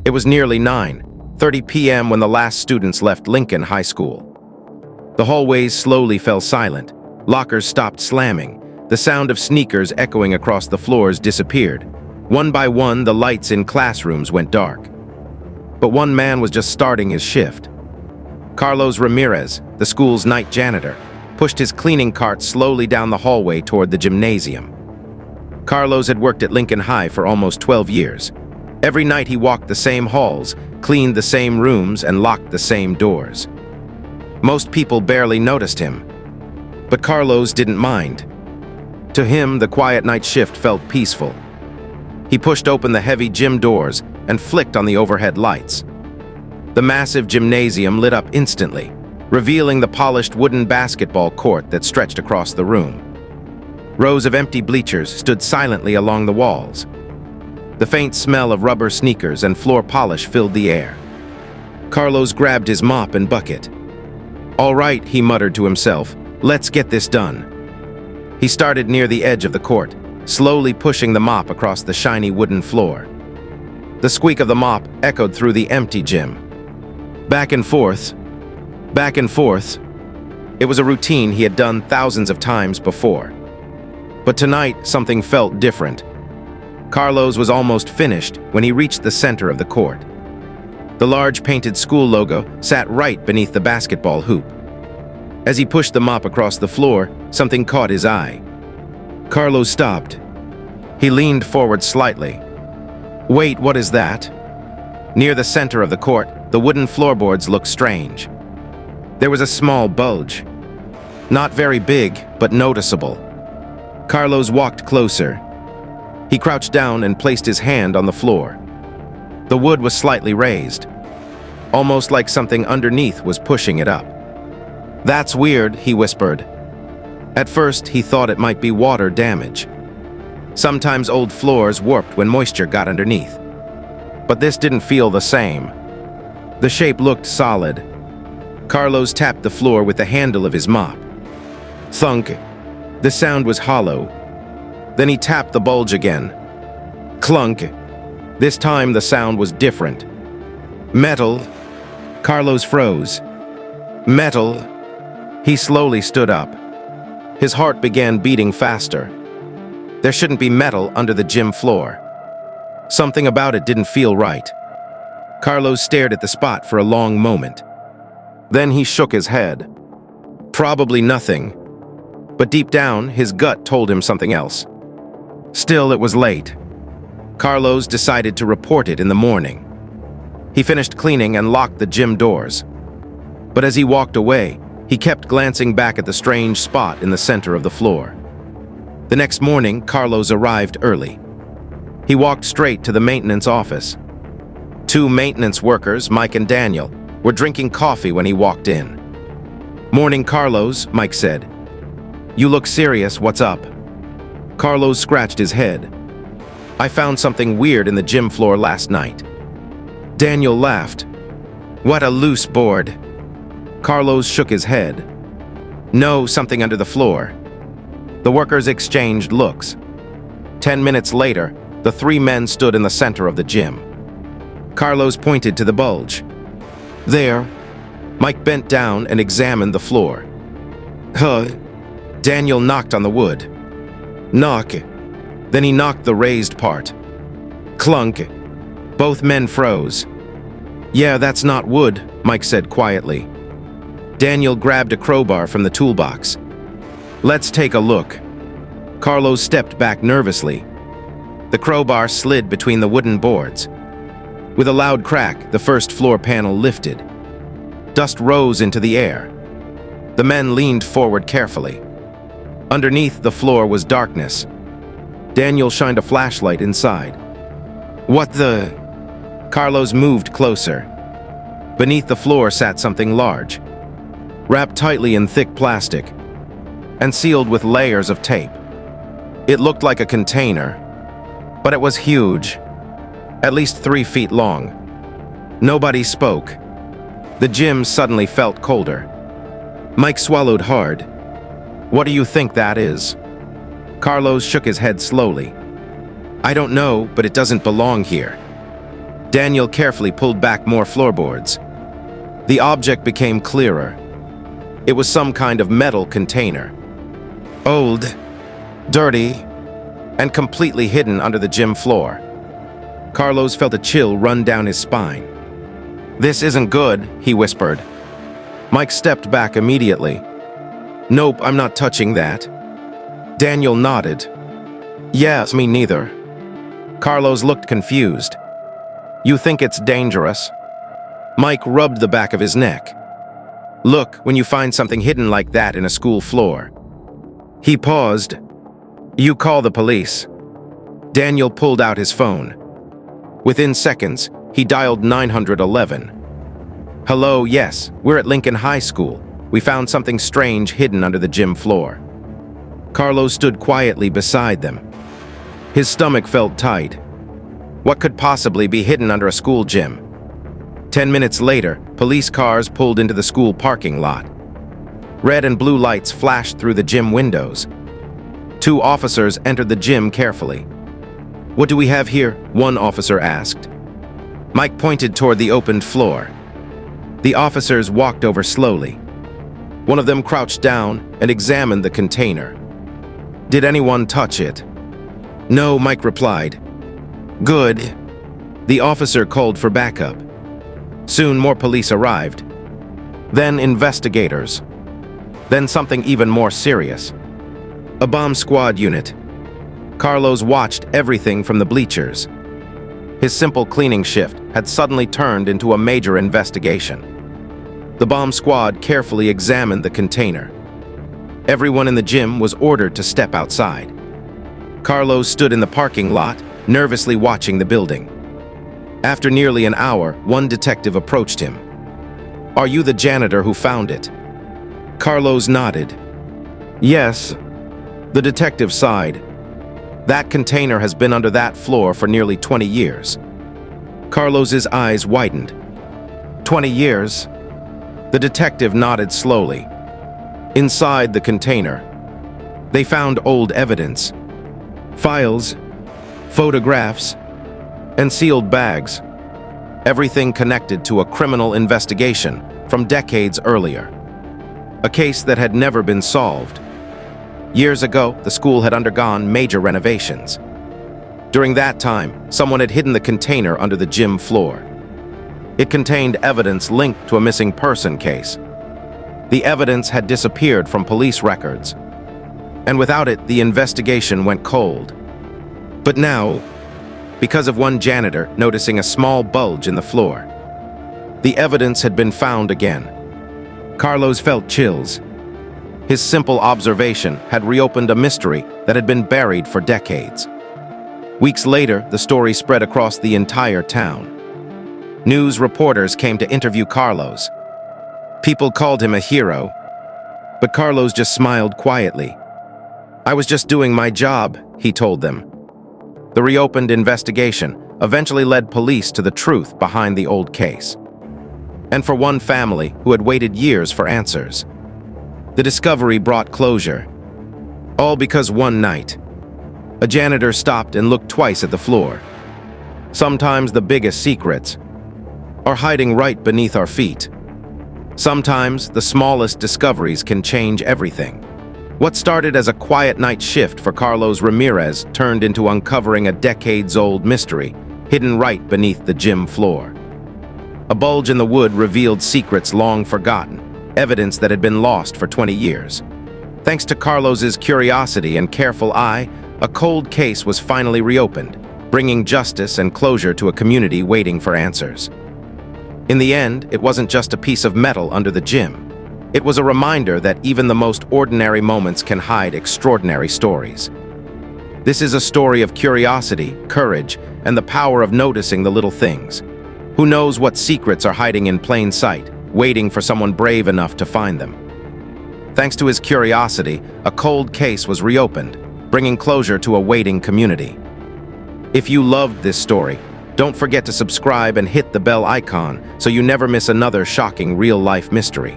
It was nearly 9:30 p.m. when the last students left Lincoln High School. The hallways slowly fell silent. Lockers stopped slamming. The sound of sneakers echoing across the floors disappeared. One by one, the lights in classrooms went dark. But one man was just starting his shift. Carlos Ramirez, the school's night janitor, pushed his cleaning cart slowly down the hallway toward the gymnasium. Carlos had worked at Lincoln High for almost 12 years. Every night he walked the same halls, cleaned the same rooms, and locked the same doors. Most people barely noticed him, but Carlos didn't mind. To him, the quiet night shift felt peaceful. He pushed open the heavy gym doors and flicked on the overhead lights. The massive gymnasium lit up instantly, revealing the polished wooden basketball court that stretched across the room. Rows of empty bleachers stood silently along the walls. The faint smell of rubber sneakers and floor polish filled the air. Carlos grabbed his mop and bucket. "All right," he muttered to himself, "let's get this done." He started near the edge of the court, slowly pushing the mop across the shiny wooden floor. The squeak of the mop echoed through the empty gym. Back and forth, back and forth. It was a routine he had done thousands of times before. But tonight, something felt different. Carlos was almost finished when he reached the center of the court. The large painted school logo sat right beneath the basketball hoop. As he pushed the mop across the floor, something caught his eye. Carlos stopped. He leaned forward slightly. "Wait, what is that?" Near the center of the court, the wooden floorboards looked strange. There was a small bulge. Not very big, but noticeable. Carlos walked closer. He crouched down and placed his hand on the floor. The wood was slightly raised, almost like something underneath was pushing it up. "That's weird," he whispered. At first, he thought it might be water damage. Sometimes old floors warped when moisture got underneath. But this didn't feel the same. The shape looked solid. Carlos tapped the floor with the handle of his mop. Thunk. The sound was hollow. Then he tapped the bulge again. Clunk. This time the sound was different. Metal. Carlos froze. Metal. He slowly stood up. His heart began beating faster. There shouldn't be metal under the gym floor. Something about it didn't feel right. Carlos stared at the spot for a long moment. Then he shook his head. Probably nothing. But deep down, his gut told him something else. Still, it was late. Carlos decided to report it in the morning. He finished cleaning and locked the gym doors. But as he walked away, he kept glancing back at the strange spot in the center of the floor. The next morning, Carlos arrived early. He walked straight to the maintenance office. Two maintenance workers, Mike and Daniel, were drinking coffee when he walked in. "Morning, Carlos," Mike said. "You look serious, what's up?" Carlos scratched his head. "I found something weird in the gym floor last night." Daniel laughed. "What a loose board." Carlos shook his head. "No, something under the floor." The workers exchanged looks. 10 minutes later, the three men stood in the center of the gym. Carlos pointed to the bulge. "There." Mike bent down and examined the floor. "Huh." Daniel knocked on the wood. "Knock." Then he knocked the raised part. Clunk. Both men froze. "Yeah, that's not wood," Mike said quietly. Daniel grabbed a crowbar from the toolbox. "Let's take a look." Carlos stepped back nervously. The crowbar slid between the wooden boards. With a loud crack, the first floor panel lifted. Dust rose into the air. The men leaned forward carefully. Underneath the floor was darkness. Daniel shined a flashlight inside. "What the?" Carlos moved closer. Beneath the floor sat something large, wrapped tightly in thick plastic, and sealed with layers of tape. It looked like a container, but it was huge, at least 3 feet long. Nobody spoke. The gym suddenly felt colder. Mike swallowed hard. "What do you think that is?" Carlos shook his head slowly. "I don't know, but it doesn't belong here." Daniel carefully pulled back more floorboards. The object became clearer. It was some kind of metal container. Old, dirty, and completely hidden under the gym floor. Carlos felt a chill run down his spine. "This isn't good," he whispered. Mike stepped back immediately. "Nope, I'm not touching that." Daniel nodded. "Yes, me neither." Carlos looked confused. "You think it's dangerous?" Mike rubbed the back of his neck. "Look, when you find something hidden like that in a school floor." He paused. "You call the police." Daniel pulled out his phone. Within seconds, he dialed 911. "Hello, yes, we're at Lincoln High School. We found something strange hidden under the gym floor." Carlos stood quietly beside them. His stomach felt tight. What could possibly be hidden under a school gym? 10 minutes later, police cars pulled into the school parking lot. Red and blue lights flashed through the gym windows. 2 officers entered the gym carefully. "What do we have here?" one officer asked. Mike pointed toward the opened floor. The officers walked over slowly. One of them crouched down and examined the container. "Did anyone touch it?" "No," Mike replied. "Good." The officer called for backup. Soon more police arrived. Then investigators. Then something even more serious. A bomb squad unit. Carlos watched everything from the bleachers. His simple cleaning shift had suddenly turned into a major investigation. The bomb squad carefully examined the container. Everyone in the gym was ordered to step outside. Carlos stood in the parking lot, nervously watching the building. After nearly an hour, one detective approached him. "Are you the janitor who found it?" Carlos nodded. "Yes." The detective sighed. "That container has been under that floor for nearly 20 years. Carlos's eyes widened. 20 years? The detective nodded slowly. Inside the container, they found old evidence. Files, photographs, and sealed bags. Everything connected to a criminal investigation from decades earlier. A case that had never been solved. Years ago, the school had undergone major renovations. During that time, someone had hidden the container under the gym floor. It contained evidence linked to a missing person case. The evidence had disappeared from police records, and without it, the investigation went cold. But now, because of one janitor noticing a small bulge in the floor, the evidence had been found again. Carlos felt chills. His simple observation had reopened a mystery that had been buried for decades. Weeks later, the story spread across the entire town. News reporters came to interview Carlos. People called him a hero, but Carlos just smiled quietly. "I was just doing my job," he told them. The reopened investigation eventually led police to the truth behind the old case. And for one family who had waited years for answers, the discovery brought closure. All because one night, a janitor stopped and looked twice at the floor. Sometimes the biggest secrets are hiding right beneath our feet. Sometimes the smallest discoveries can change everything. What started as a quiet night shift for Carlos Ramirez turned into uncovering a decades-old mystery hidden right beneath the gym floor. A bulge in the wood revealed secrets long forgotten, evidence that had been lost for 20 years. Thanks to Carlos's curiosity and careful eye, a cold case was finally reopened, bringing justice and closure to a community waiting for answers. In the end, it wasn't just a piece of metal under the gym. It was a reminder that even the most ordinary moments can hide extraordinary stories. This is a story of curiosity, courage, and the power of noticing the little things. Who knows what secrets are hiding in plain sight, waiting for someone brave enough to find them. Thanks to his curiosity, a cold case was reopened, bringing closure to a waiting community. If you loved this story, don't forget to subscribe and hit the bell icon so you never miss another shocking real-life mystery.